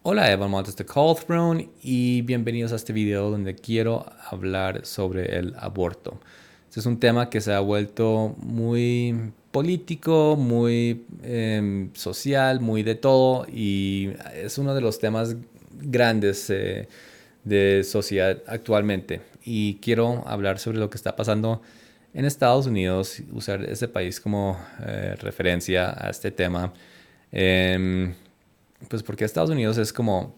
Hola, Evan Montes de Call Throne y bienvenidos a este video donde quiero hablar sobre el aborto. Este es un tema que se ha vuelto muy político, muy social, muy de todo y es uno de los temas grandes de sociedad actualmente. Y quiero hablar sobre lo que está pasando en Estados Unidos, usar ese país como referencia a este tema. Em, pues porque Estados Unidos es como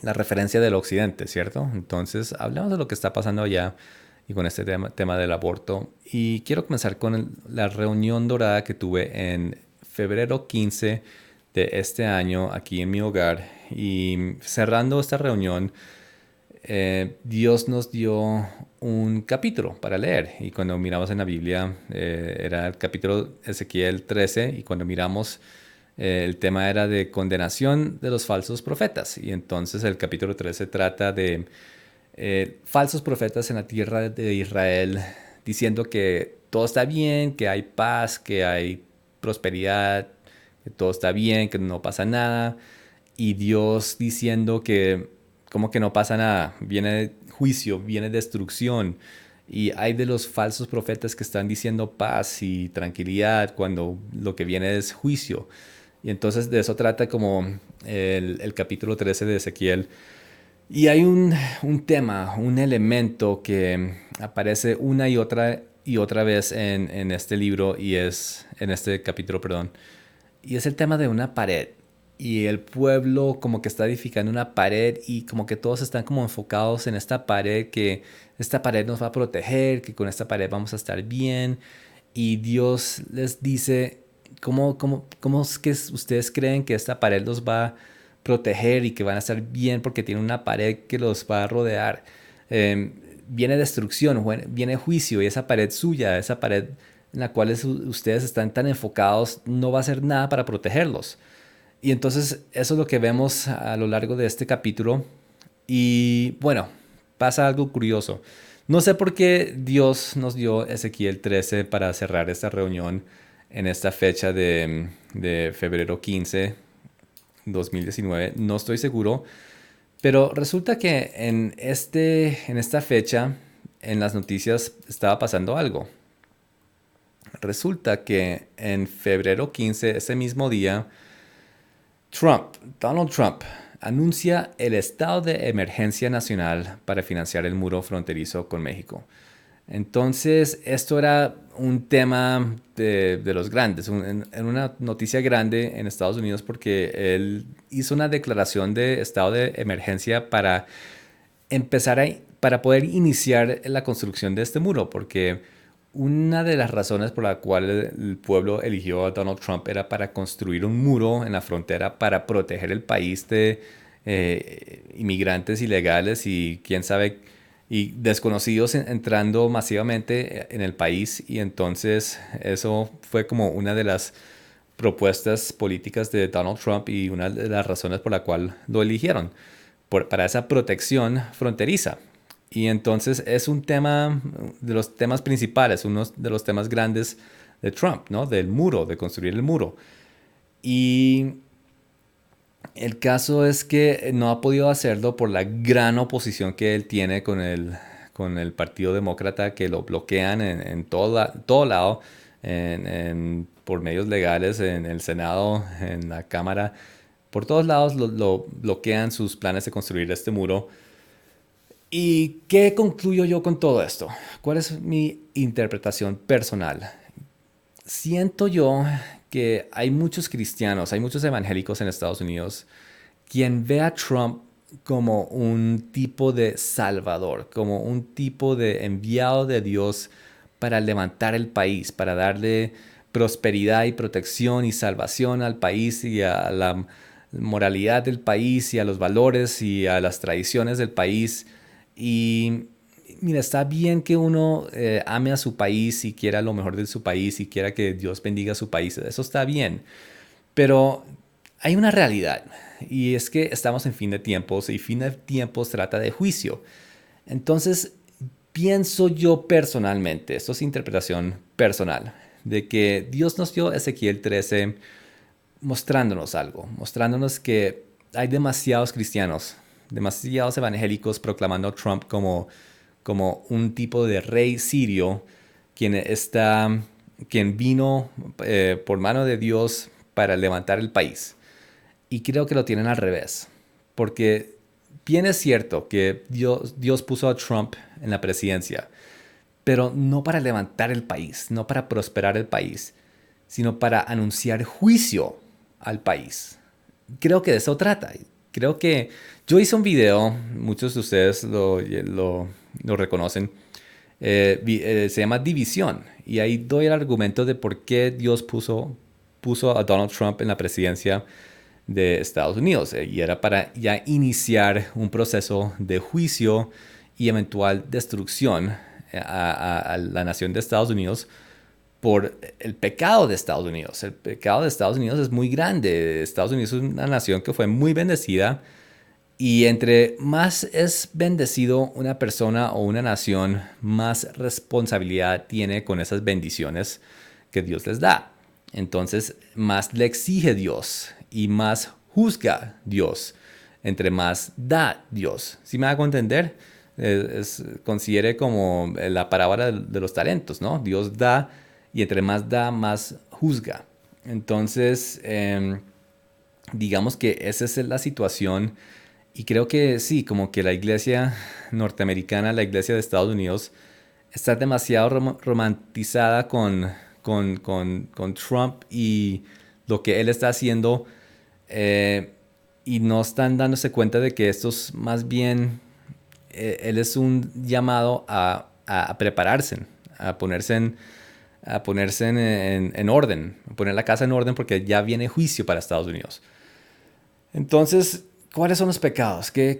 la referencia del occidente, ¿cierto? Entonces, hablamos de lo que está pasando allá y con este tema del aborto. Y quiero comenzar con la reunión dorada que tuve en febrero 15 de este año aquí en mi hogar. Y cerrando esta reunión, Dios nos dio un capítulo para leer. Y cuando miramos en la Biblia, era el capítulo Ezequiel 13. Y cuando miramos, el tema era de condenación de los falsos profetas. Y entonces el capítulo 13 trata de falsos profetas en la tierra de Israel diciendo que todo está bien, que hay paz, que hay prosperidad, que todo está bien, que no pasa nada. Y Dios diciendo que como que no pasa nada, viene juicio, viene destrucción. Y hay de los falsos profetas que están diciendo paz y tranquilidad cuando lo que viene es juicio. Y entonces de eso trata como el capítulo 13 de Ezequiel. Y hay un tema, un elemento que aparece una y otra vez en este libro y es en este capítulo, perdón. Y es el tema de una pared. Y el pueblo como que está edificando una pared y como que todos están como enfocados en esta pared, que esta pared nos va a proteger, que con esta pared vamos a estar bien. Y Dios les dice, ¿cómo es que ustedes creen que esta pared los va a proteger y que van a estar bien porque tiene una pared que los va a rodear? Eh, Viene destrucción, viene juicio y esa pared suya, esa pared en la cual ustedes están tan enfocados, no va a hacer nada para protegerlos. Y entonces eso es lo que vemos a lo largo de este capítulo. Y bueno, pasa algo curioso. No sé por qué Dios nos dio Ezequiel 13 para cerrar esta reunión en esta fecha de febrero 15, 2019. No estoy seguro. Pero resulta que en esta fecha, en las noticias estaba pasando algo. Resulta que en febrero 15, ese mismo día, Donald Trump, anuncia el estado de emergencia nacional para financiar el muro fronterizo con México. Entonces, esto era un tema de los grandes, en una noticia grande en Estados Unidos porque él hizo una declaración de estado de emergencia para para poder iniciar la construcción de este muro, porque una de las razones por la cual el pueblo eligió a Donald Trump era para construir un muro en la frontera para proteger el país de inmigrantes ilegales y quién sabe, y desconocidos entrando masivamente en el país. Y entonces eso fue como una de las propuestas políticas de Donald Trump y una de las razones por la cual lo eligieron para esa protección fronteriza. Y entonces es un tema de los temas principales, uno de los temas grandes de Trump, ¿no? Del muro, de construir el muro. Y el caso es que no ha podido hacerlo por la gran oposición que él tiene con el Partido Demócrata, que lo bloquean en todo lado, por medios legales, en el Senado, en la Cámara. Por todos lados lo bloquean sus planes de construir este muro. ¿Y qué concluyo yo con todo esto? ¿Cuál es mi interpretación personal? Siento yo que hay muchos cristianos, hay muchos evangélicos en Estados Unidos quien ve a Trump como un tipo de salvador, como un tipo de enviado de Dios para levantar el país, para darle prosperidad y protección y salvación al país y a la moralidad del país y a los valores y a las tradiciones del país. Y mira, está bien que uno ame a su país y quiera lo mejor de su país y quiera que Dios bendiga a su país. Eso está bien. Pero hay una realidad y es que estamos en fin de tiempos y fin de tiempos trata de juicio. Entonces, pienso yo personalmente, esto es interpretación personal, de que Dios nos dio Ezequiel 13 mostrándonos algo, mostrándonos que hay demasiados cristianos, demasiados evangélicos proclamando a Trump como un tipo de rey sirio quien quien vino por mano de Dios para levantar el país. Y creo que lo tienen al revés, porque bien es cierto que Dios puso a Trump en la presidencia, pero no para levantar el país, no para prosperar el país, sino para anunciar juicio al país. Creo que de eso trata. Creo que yo hice un video, muchos de ustedes lo reconocen, se llama División, y ahí doy el argumento de por qué Dios puso a Donald Trump en la presidencia de Estados Unidos, y era para ya iniciar un proceso de juicio y eventual destrucción a la nación de Estados Unidos por el pecado de Estados Unidos. El pecado de Estados Unidos es muy grande. Estados Unidos es una nación que fue muy bendecida, y entre más es bendecido una persona o una nación, más responsabilidad tiene con esas bendiciones que Dios les da. Entonces, más le exige Dios y más juzga Dios, entre más da Dios. ¿Sí me hago entender? Considere como la parábola de los talentos, ¿no? Dios da, y entre más da, más juzga. Entonces, digamos que esa es la situación, y creo que sí, como que la iglesia norteamericana, la iglesia de Estados Unidos, está demasiado romantizada con Trump y lo que él está haciendo, eh, y no están dándose cuenta de que esto es más bien, él es un llamado a prepararse, a ponerse en orden, a poner la casa en orden, porque ya viene juicio para Estados Unidos. Entonces, ¿cuáles son los pecados? ¿Qué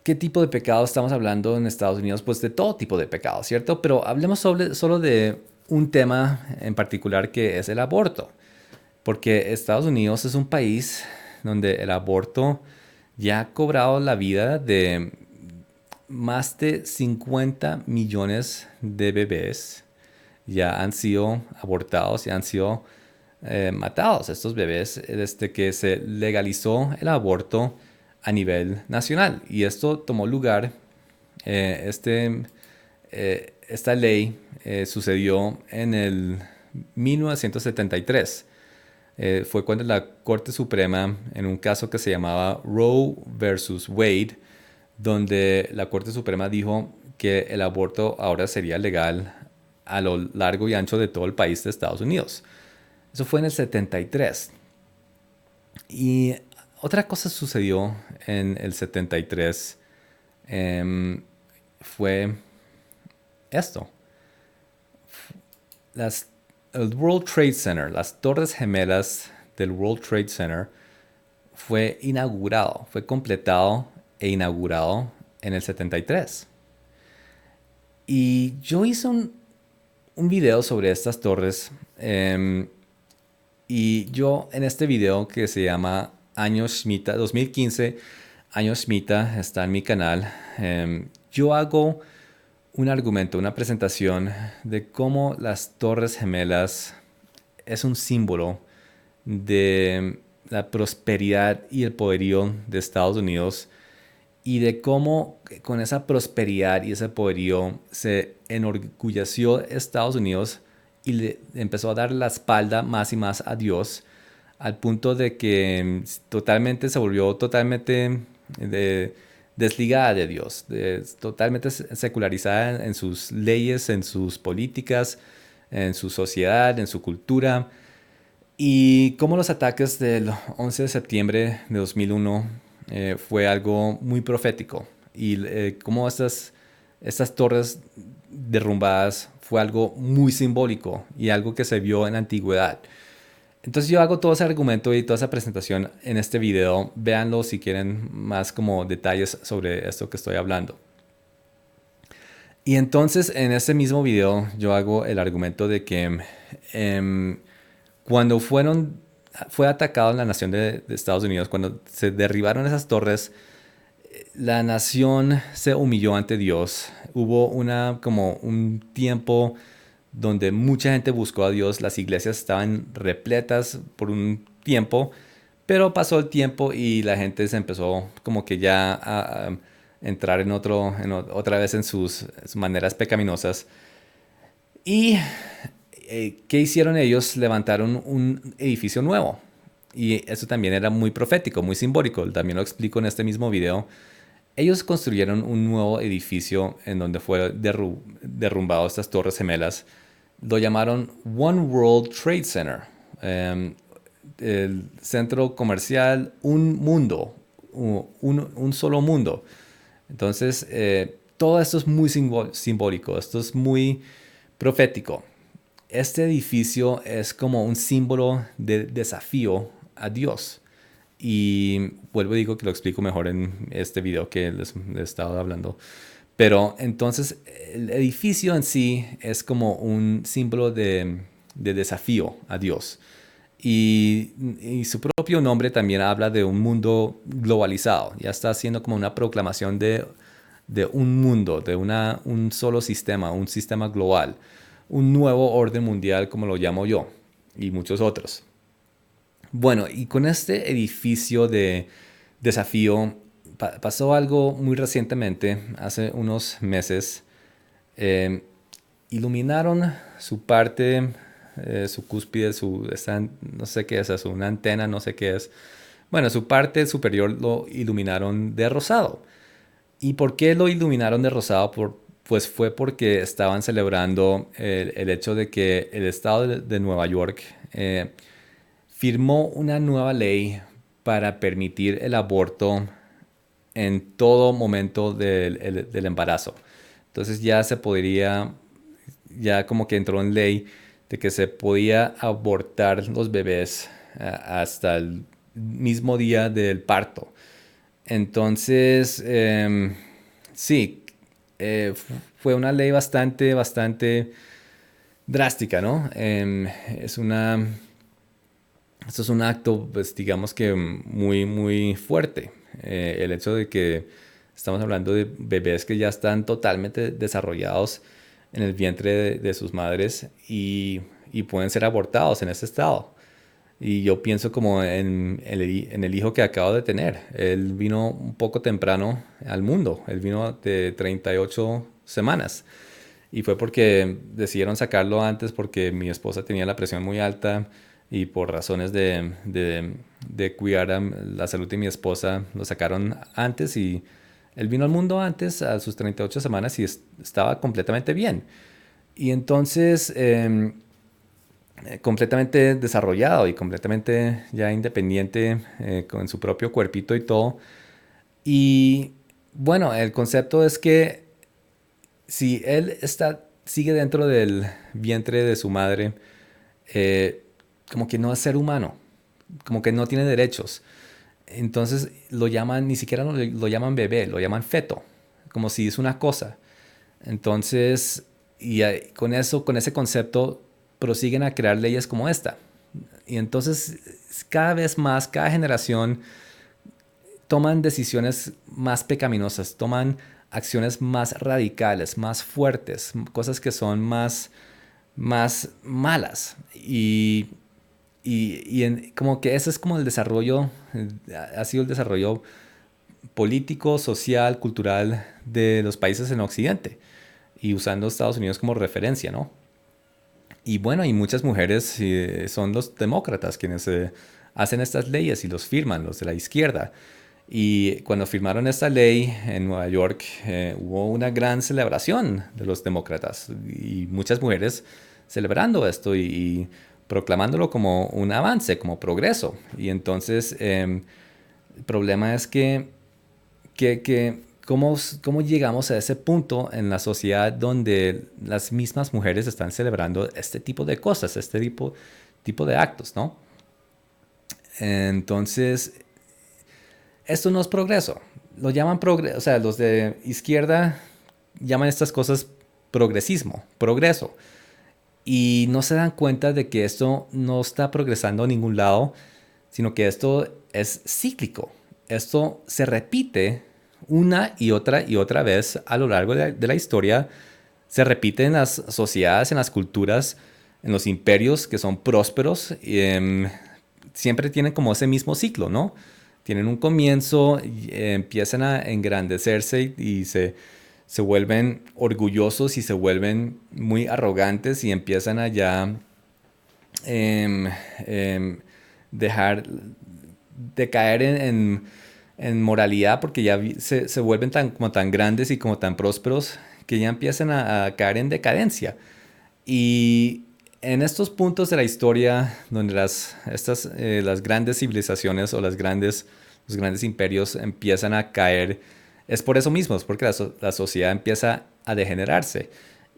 tipo de pecados estamos hablando en Estados Unidos? Pues de todo tipo de pecados, ¿cierto? Pero hablemos solo de un tema en particular, que es el aborto. Porque Estados Unidos es un país donde el aborto ya ha cobrado la vida de más de 50 millones de bebés. Ya han sido abortados, ya han sido matados estos bebés desde que se legalizó el aborto a nivel nacional. Y esto tomó lugar, esta ley sucedió en el 1973. Fue cuando la Corte Suprema, en un caso que se llamaba Roe versus Wade, donde la Corte Suprema dijo que el aborto ahora sería legal a lo largo y ancho de todo el país de Estados Unidos. Eso fue en el 73. Y otra cosa sucedió en el 73, fue esto. El World Trade Center, las Torres Gemelas del World Trade Center, fue inaugurado, fue completado e inaugurado en el 73. Y yo hice un video sobre estas torres, y yo en este video, que se llama Año Shmita 2015, Año Shmita, está en mi canal. Yo hago un argumento, una presentación de cómo las Torres Gemelas es un símbolo de la prosperidad y el poderío de Estados Unidos, y de cómo con esa prosperidad y ese poderío se enorgulleció Estados Unidos y le empezó a dar la espalda más y más a Dios, al punto de que totalmente se volvió totalmente desligada de Dios, totalmente secularizada en sus leyes, en sus políticas, en su sociedad, en su cultura. Y cómo los ataques del 11 de septiembre de 2001 fue algo muy profético, y cómo estas torres derrumbadas fue algo muy simbólico y algo que se vio en la antigüedad. Entonces yo hago todo ese argumento y toda esa presentación en este video. Véanlo si quieren más como detalles sobre esto que estoy hablando. Y entonces en ese mismo video yo hago el argumento de que cuando fue atacado la nación de Estados Unidos, cuando se derribaron esas torres, la nación se humilló ante Dios. Hubo como un tiempo donde mucha gente buscó a Dios. Las iglesias estaban repletas por un tiempo, Pero pasó el tiempo y la gente se empezó como que ya a entrar otra vez en sus maneras pecaminosas. ¿Y qué hicieron ellos? Levantaron un edificio nuevo. Y eso también era muy profético, muy simbólico. También lo explico en este mismo video. Ellos construyeron un nuevo edificio en donde fue derrumbado estas torres gemelas. Lo llamaron One World Trade Center. El centro comercial, un mundo, un solo mundo. Entonces, todo esto es muy simbólico, esto es muy profético. Este edificio es como un símbolo de desafío a Dios. Y vuelvo y digo que lo explico mejor en este video que les he estado hablando. Pero entonces el edificio en sí es como un símbolo de desafío a Dios. Y su propio nombre también habla de un mundo globalizado. Ya está haciendo como una proclamación de un mundo, de un solo sistema, un sistema global. Un nuevo orden mundial como lo llamo yo y muchos otros. Bueno, y con este edificio de desafío pasó algo muy recientemente, hace unos meses. eh, Iluminaron su parte, su cúspide, no sé qué es eso, una antena, no sé qué es. Bueno, su parte superior lo iluminaron de rosado. ¿Y por qué lo iluminaron de rosado? Pues fue porque estaban celebrando el hecho de que el estado de Nueva York firmó una nueva ley para permitir el aborto en todo momento del embarazo. Entonces ya se podría, ya como que entró en ley de que se podía abortar los bebés hasta el mismo día del parto. Entonces, sí, fue una ley bastante drástica, ¿no? Esto es un acto, pues digamos que muy fuerte. El hecho de que estamos hablando de bebés que ya están totalmente desarrollados en el vientre de sus madres y pueden ser abortados en ese estado. Y yo pienso como en el hijo que acabo de tener. Él vino un poco temprano al mundo. Él vino de 38 semanas. Y fue porque decidieron sacarlo antes porque mi esposa tenía la presión muy alta y por razones de cuidar a la salud de mi esposa lo sacaron antes y él vino al mundo antes a sus 38 semanas y estaba completamente bien. Y entonces completamente desarrollado y completamente ya independiente con su propio cuerpito y todo. Y bueno, el concepto es que si él sigue dentro del vientre de su madre, como que no es ser humano, como que no tiene derechos. Entonces ni siquiera lo llaman bebé, lo llaman feto, como si es una cosa. Entonces, con eso, con ese concepto, prosiguen a crear leyes como esta. Y entonces, cada vez más, cada generación toman decisiones más pecaminosas, toman acciones más radicales, más fuertes, cosas que son más malas. Como que ese es como el desarrollo, ha sido el desarrollo político, social, cultural de los países en Occidente y usando Estados Unidos como referencia, ¿no? Y bueno, y muchas mujeres son los demócratas quienes hacen estas leyes y los firman, los de la izquierda. Y cuando firmaron esta ley en Nueva York, hubo una gran celebración de los demócratas y muchas mujeres celebrando esto y proclamándolo como un avance, como progreso. Y entonces el problema es que ¿cómo llegamos a ese punto en la sociedad donde las mismas mujeres están celebrando este tipo de cosas, este tipo de actos, ¿no? Entonces, esto no es progreso. Lo llaman progreso, o sea, los de izquierda llaman estas cosas progresismo, progreso. Y no se dan cuenta de que esto no está progresando a ningún lado, sino que esto es cíclico. Esto se repite una y otra vez a lo largo de la historia. Se repite en las sociedades, en las culturas, en los imperios que son prósperos. siempre tienen como ese mismo ciclo, ¿no? Tienen un comienzo, empiezan a engrandecerse y se vuelven orgullosos y se vuelven muy arrogantes y empiezan a ya em, em, dejar de caer en moralidad porque ya se vuelven como tan grandes y como tan prósperos que ya empiezan a caer en decadencia. Y en estos puntos de la historia donde las grandes civilizaciones o los grandes imperios empiezan a caer, es por eso mismo, es porque la sociedad empieza a degenerarse.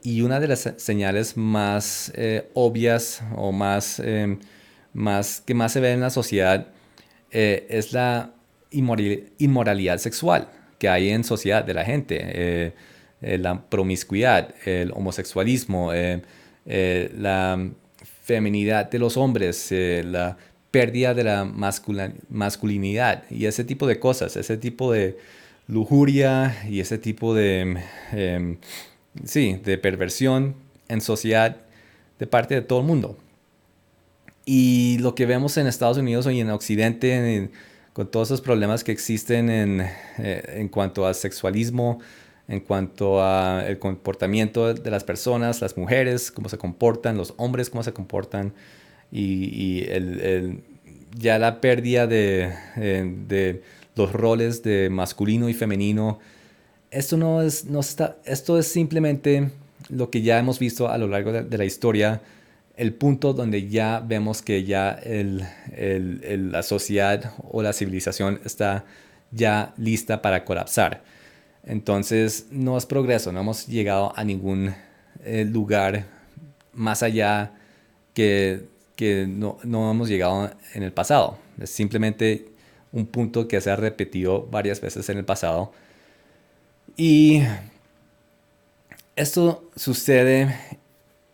Y una de las señales más obvias o que más se ve en la sociedad es la inmoralidad sexual que hay en sociedad de la gente. La promiscuidad, el homosexualismo, la feminidad de los hombres, la pérdida de la masculinidad y ese tipo de cosas, ese tipo de lujuria y ese tipo sí, de perversión en sociedad de parte de todo el mundo. Y lo que vemos en Estados Unidos y en Occidente, con todos esos problemas que existen en cuanto a sexualismo, en cuanto a el comportamiento de las personas, las mujeres, cómo se comportan, los hombres, cómo se comportan, y ya la pérdida de los roles de masculino y femenino. Esto es simplemente lo que ya hemos visto a lo largo de la historia, el punto donde ya vemos que ya la sociedad o la civilización está ya lista para colapsar. Entonces no es progreso, no hemos llegado a ningún lugar más allá que no hemos llegado en el pasado. Es simplemente un punto que se ha repetido varias veces en el pasado. Y esto sucede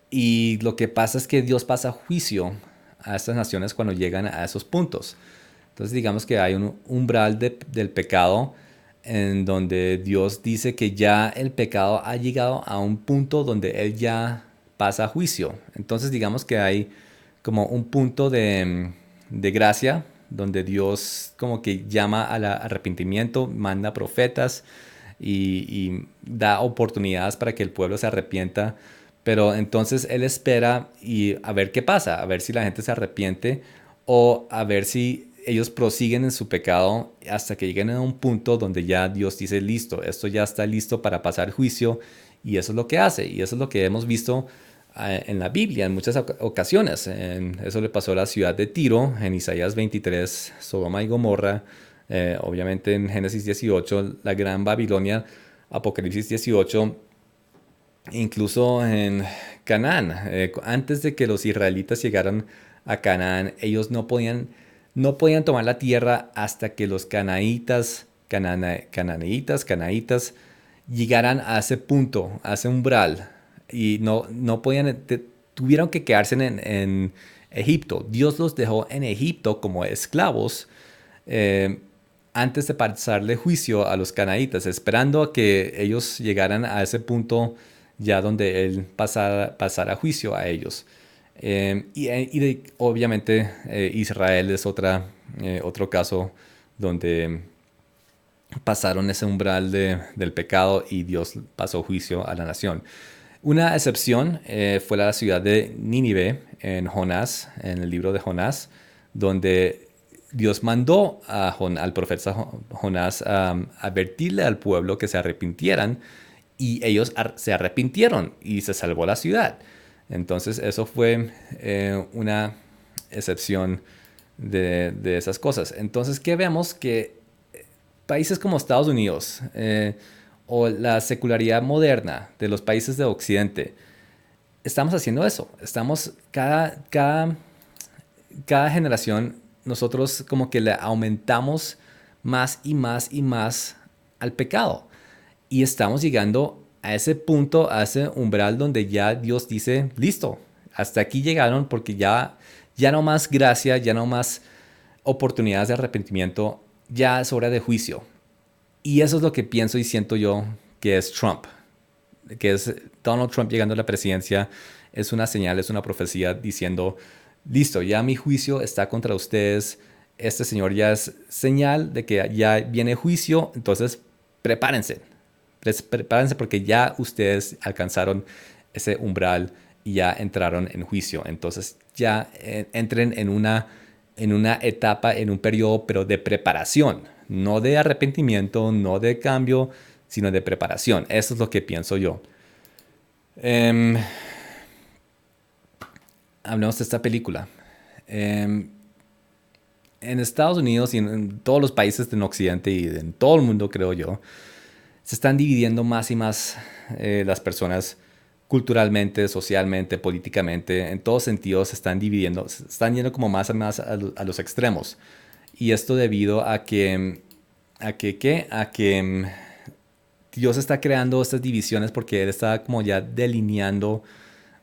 y lo que pasa es que Dios pasa juicio a estas naciones cuando llegan a esos puntos. Entonces digamos que hay un umbral del pecado en donde Dios dice que ya el pecado ha llegado a un punto donde Él ya pasa juicio. Entonces digamos que hay como un punto de gracia donde Dios como que llama al arrepentimiento, manda profetas y da oportunidades para que el pueblo se arrepienta. Pero entonces Él espera y a ver qué pasa, a ver si la gente se arrepiente o a ver si ellos prosiguen en su pecado hasta que lleguen a un punto donde ya Dios dice, listo, esto ya está listo para pasar juicio, y eso es lo que hace, y eso es lo que hemos visto en la Biblia en muchas ocasiones. Eso le pasó a la ciudad de Tiro en Isaías 23, Sodoma y Gomorra, obviamente en Génesis 18, la Gran Babilonia, Apocalipsis 18, incluso en Canaán. Antes de que los israelitas llegaran a Canaán, ellos no podían tomar la tierra hasta que los cananitas llegaran a ese punto, a ese umbral. Y no podían, tuvieron que quedarse en Egipto. Dios los dejó en Egipto como esclavos antes de pasarle juicio a los cananitas, esperando a que ellos llegaran a ese punto ya donde Él pasara juicio a ellos. Obviamente Israel es otro caso donde pasaron ese umbral del pecado y Dios pasó juicio a la nación. Una excepción fue la ciudad de Nínive en Jonás, en el libro de Jonás, donde Dios mandó al profeta Jonás a advertirle al pueblo que se arrepintieran, y ellos se arrepintieron y se salvó la ciudad. Entonces eso fue una excepción de esas cosas. Entonces, ¿qué vemos? Que países como Estados Unidos o la secularidad moderna de los países de Occidente, estamos haciendo eso. Cada generación, nosotros como que le aumentamos más y más y más al pecado. Y estamos llegando a ese punto, a ese umbral donde ya Dios dice, listo, hasta aquí llegaron, porque ya no más gracia, ya no más oportunidades de arrepentimiento, ya es hora de juicio. Y eso es lo que pienso y siento yo que es Trump, que es Donald Trump llegando a la presidencia. Es una señal, es una profecía diciendo, listo, ya mi juicio está contra ustedes, este señor ya es señal de que ya viene juicio, entonces prepárense, prepárense porque ya ustedes alcanzaron ese umbral y ya entraron en juicio, entonces ya entren en una etapa, en un periodo, pero de preparación, no de arrepentimiento, no de cambio, sino de preparación. Eso es lo que pienso yo. Em, Hablemos de esta película. Em, en Estados Unidos y en todos los países en Occidente y en todo el mundo, creo yo, se están dividiendo más y más las personas culturalmente, socialmente, políticamente, en todos sentidos se están dividiendo, se están yendo como más y más a los extremos. Y esto debido ¿qué? A que Dios está creando estas divisiones porque Él está como ya delineando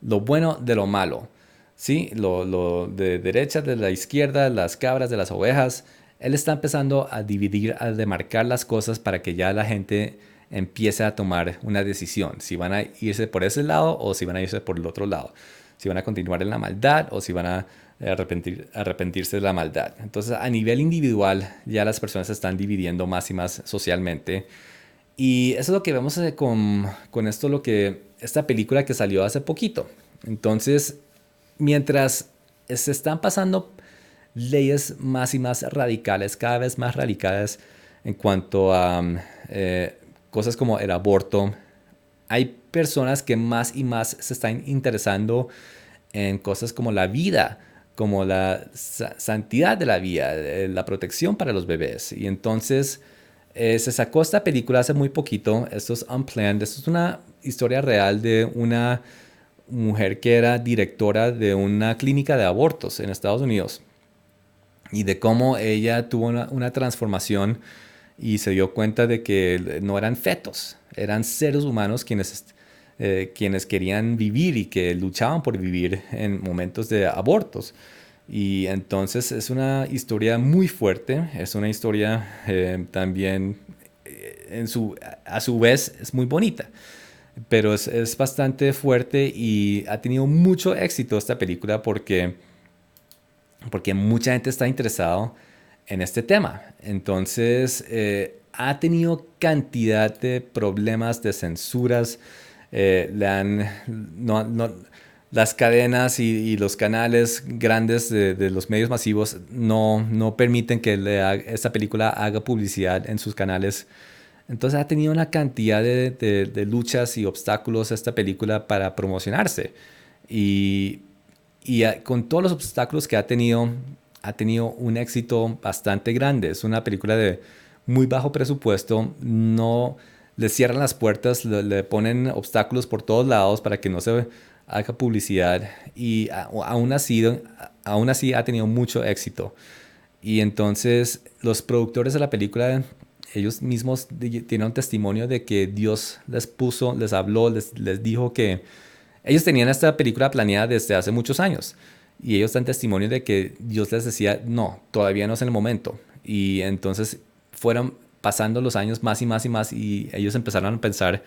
lo bueno de lo malo, ¿sí? Lo de derecha, de la izquierda, las cabras de las ovejas. Él está empezando a dividir, a demarcar las cosas para que ya la gente empiece a tomar una decisión, si van a irse por ese lado o si van a irse por el otro lado, si van a continuar en la maldad o si van a arrepentirse de la maldad. Entonces, a nivel individual, ya las personas se están dividiendo más y más socialmente. Y eso es lo que vemos con esto, esta película que salió hace poquito. Entonces, mientras se están pasando leyes más y más radicales, cada vez más radicales en cuanto a cosas como el aborto, hay personas que más y más se están interesando en cosas como la vida, como la santidad de la vida, la protección para los bebés. Y entonces se sacó esta película hace muy poquito. Esto es Unplanned. Esto es una historia real de una mujer que era directora de una clínica de abortos en Estados Unidos y de cómo ella tuvo una transformación y se dio cuenta de que no eran fetos, eran seres humanos quienes querían vivir y que luchaban por vivir en momentos de abortos. Y entonces es una historia muy fuerte, es una historia también a su vez es muy bonita, pero es bastante fuerte y ha tenido mucho éxito esta película porque mucha gente está interesada en este tema. Entonces, ha tenido cantidad de problemas, de censuras. Le han, no, las cadenas y los canales grandes de los medios masivos no permiten que esta película haga publicidad en sus canales. Entonces ha tenido una cantidad de luchas y obstáculos esta película para promocionarse. Y, con todos los obstáculos que ha tenido un éxito bastante grande. Es una película de muy bajo presupuesto. No le cierran las puertas, le ponen obstáculos por todos lados para que no se haga publicidad. Y aún así ha tenido mucho éxito. Y entonces los productores de la película, ellos mismos tienen un testimonio de que Dios les habló, les dijo que ellos tenían esta película planeada desde hace muchos años. Y ellos dan testimonio de que Dios les decía, no, todavía no es el momento. Y entonces fueron pasando los años más y más y más y ellos empezaron a pensar,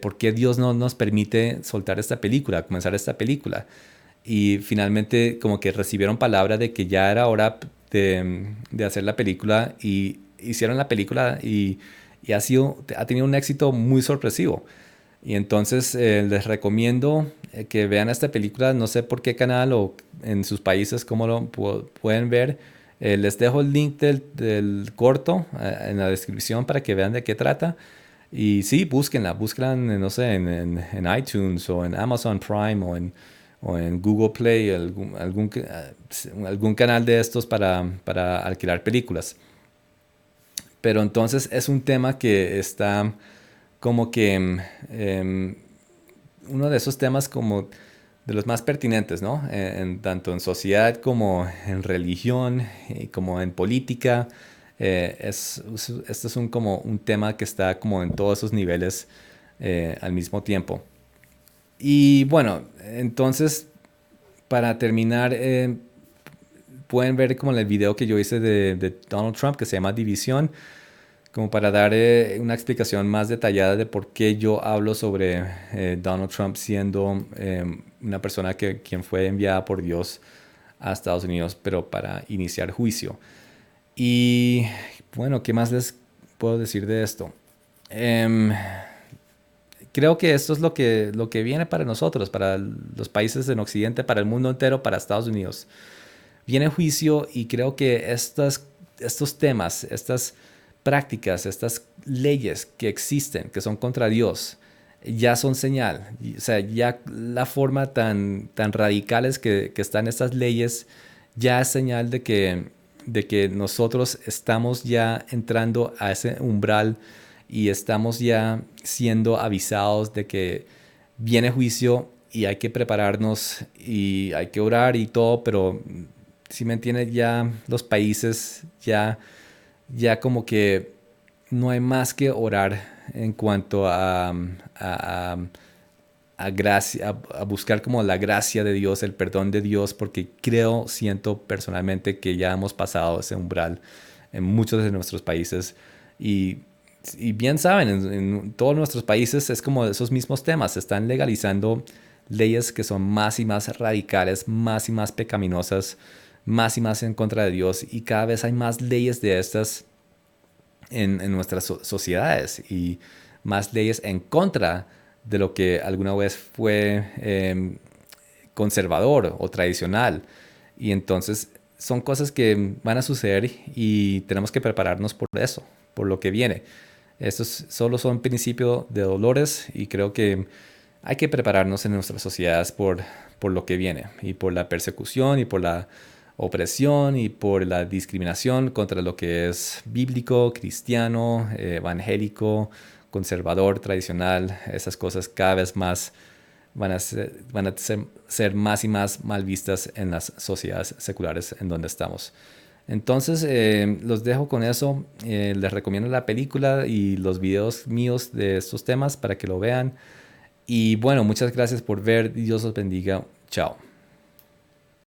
¿por qué Dios no nos permite soltar esta película, comenzar esta película? Y finalmente como que recibieron palabra de que ya era hora de hacer la película y hicieron la película y ha tenido un éxito muy sorpresivo. Y entonces les recomiendo que vean esta película, no sé por qué canal o en sus países cómo lo pueden ver. Les dejo el link del corto en la descripción para que vean de qué trata. Y sí, búsquenla, no sé, en iTunes o en Amazon Prime o en Google Play, algún canal de estos para alquilar películas. Pero entonces es un tema que está como que uno de esos temas como de los más pertinentes, ¿no? Tanto en sociedad como en religión, como en política. Este es como un tema que está como en todos esos niveles al mismo tiempo. Y bueno, entonces, para terminar, pueden ver como el video que yo hice de Donald Trump que se llama División, como para dar una explicación más detallada de por qué yo hablo sobre Donald Trump siendo una persona quien fue enviada por Dios a Estados Unidos, pero para iniciar juicio. Y bueno, ¿qué más les puedo decir de esto? Em, Creo que esto es lo que viene para nosotros, para los países en Occidente, para el mundo entero, para Estados Unidos. Viene juicio y creo que estos temas, estas prácticas, estas leyes que existen, que son contra Dios, ya son señal. O sea, ya la forma tan radicales que están estas leyes, ya es señal de que nosotros estamos ya entrando a ese umbral y estamos ya siendo avisados de que viene juicio y hay que prepararnos y hay que orar y todo, pero si me entiendes, ya los países ya como que no hay más que orar en cuanto a gracia, a buscar como la gracia de Dios, el perdón de Dios, porque siento personalmente que ya hemos pasado ese umbral en muchos de nuestros países y, y bien saben, en todos nuestros países es como esos mismos temas, se están legalizando leyes que son más y más radicales, más y más pecaminosas, más y más en contra de Dios y cada vez hay más leyes de estas en nuestras sociedades y más leyes en contra de lo que alguna vez fue conservador o tradicional. Y entonces son cosas que van a suceder y tenemos que prepararnos por eso, por lo que viene. Estos solo son principios de dolores y creo que hay que prepararnos en nuestras sociedades por lo que viene y por la persecución y por la opresión y por la discriminación contra lo que es bíblico, cristiano, evangélico, conservador, tradicional. Esas cosas cada vez más ser más y más mal vistas en las sociedades seculares en donde estamos. Entonces, los dejo con eso. Les recomiendo la película y los videos míos de estos temas para que lo vean. Y bueno, muchas gracias por ver. Dios los bendiga. Chao.